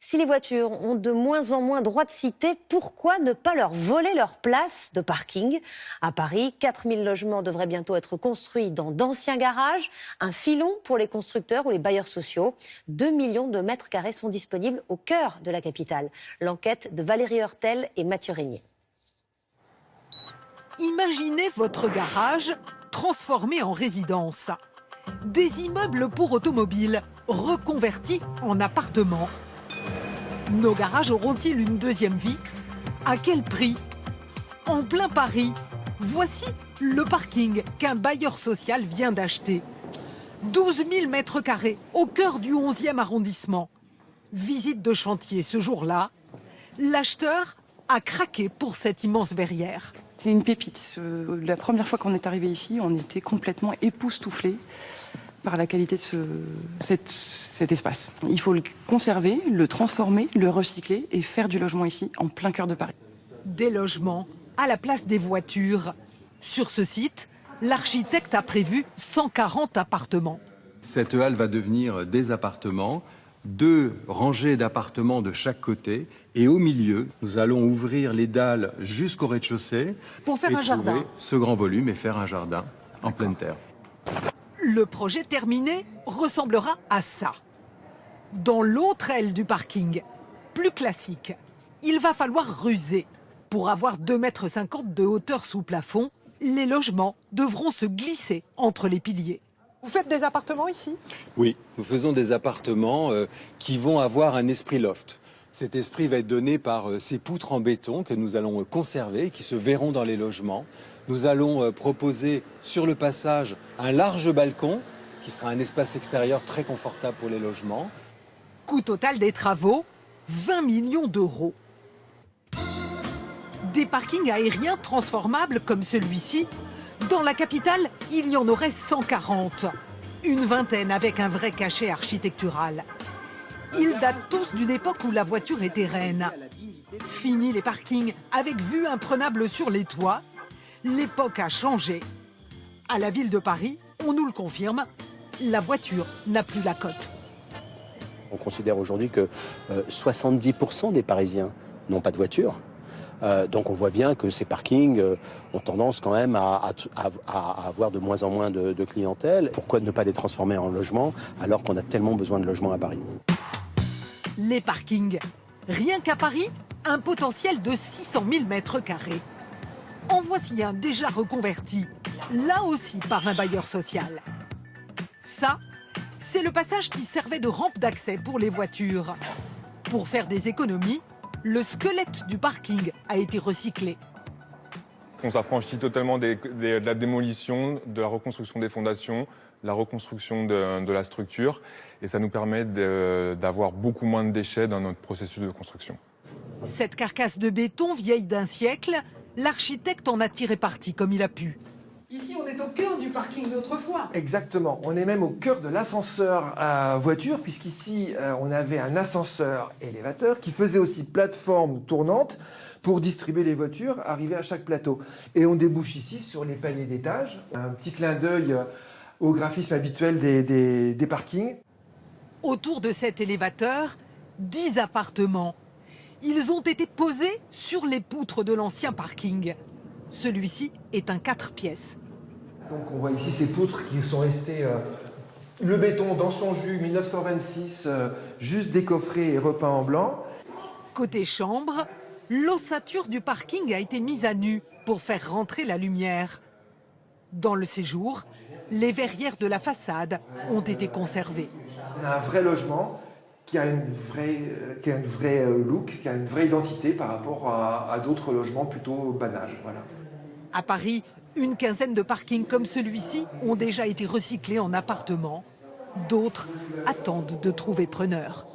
Si les voitures ont de moins en moins droit de cité, pourquoi ne pas leur voler leur place de parking? À Paris, 4000 logements devraient bientôt être construits dans d'anciens garages. Un filon pour les constructeurs ou les bailleurs sociaux. 2 millions de mètres carrés sont disponibles au cœur de la capitale. L'enquête de Valérie Heurtel et Mathieu Régnier. Imaginez votre garage transformé en résidence. Des immeubles pour automobiles reconvertis en appartements. Nos garages auront-ils une deuxième vie? À quel prix? En plein Paris, voici le parking qu'un bailleur social vient d'acheter. 12 000 mètres carrés au cœur du 11e arrondissement. Visite de chantier ce jour-là. L'acheteur a craqué pour cette immense verrière. C'est une pépite. La première fois qu'on est arrivé ici, on était complètement époustouflés par la qualité de cet espace. Il faut le conserver, le transformer, le recycler et faire du logement ici, en plein cœur de Paris. Des logements à la place des voitures. Sur ce site, l'architecte a prévu 140 appartements. Cette halle va devenir des appartements, 2 rangées d'appartements de chaque côté. Et au milieu, nous allons ouvrir les dalles jusqu'au rez-de-chaussée. Pour faire un jardin. Ce grand volume et faire un jardin en pleine terre. Le projet terminé ressemblera à ça. Dans l'autre aile du parking, plus classique, il va falloir ruser. Pour avoir 2,50 m de hauteur sous plafond, les logements devront se glisser entre les piliers. Vous faites des appartements ici? Oui, nous faisons des appartements qui vont avoir un esprit loft. Cet esprit va être donné par ces poutres en béton que nous allons conserver, qui se verront dans les logements. Nous allons proposer sur le passage un large balcon, qui sera un espace extérieur très confortable pour les logements. Coût total des travaux, 20 millions d'euros. Des parkings aériens transformables comme celui-ci, dans la capitale, il y en aurait 140. Une vingtaine avec un vrai cachet architectural. Ils datent tous d'une époque où la voiture était reine. Fini les parkings avec vue imprenable sur les toits. L'époque a changé. À la ville de Paris, on nous le confirme, la voiture n'a plus la cote. On considère aujourd'hui que 70% des Parisiens n'ont pas de voiture. Donc on voit bien que ces parkings ont tendance quand même à avoir de moins en moins de clientèle. Pourquoi ne pas les transformer en logements alors qu'on a tellement besoin de logements à Paris? Les parkings. Rien qu'à Paris, un potentiel de 600 000 mètres carrés. En voici un déjà reconverti, là aussi par un bailleur social. Ça, c'est le passage qui servait de rampe d'accès pour les voitures. Pour faire des économies, le squelette du parking a été recyclé. On s'affranchit totalement de la démolition, de la reconstruction des fondations, la reconstruction de la structure, et ça nous permet d'avoir beaucoup moins de déchets dans notre processus de construction. Cette carcasse de béton vieille d'un siècle, l'architecte en a tiré parti comme il a pu. Ici, on est au cœur du parking d'autrefois. Exactement, on est même au cœur de l'ascenseur à voiture, puisqu'ici, on avait un ascenseur élévateur qui faisait aussi plateforme tournante pour distribuer les voitures arrivées à chaque plateau. Et on débouche ici sur les paliers d'étage. Un petit clin d'œil au graphisme habituel des parkings. Autour de cet élévateur, 10 appartements. Ils ont été posés sur les poutres de l'ancien parking. Celui-ci est un 4 pièces. Donc on voit ici ces poutres qui sont restées, le béton dans son jus, 1926, juste décoffré et repeint en blanc. Côté chambre, l'ossature du parking a été mise à nu pour faire rentrer la lumière. Dans le séjour, les verrières de la façade ont été conservées. On a un vrai logement qui a une vraie look, qui a une vraie identité par rapport à d'autres logements plutôt banals. Voilà. À Paris, une quinzaine de parkings comme celui-ci ont déjà été recyclés en appartements. D'autres attendent de trouver preneur.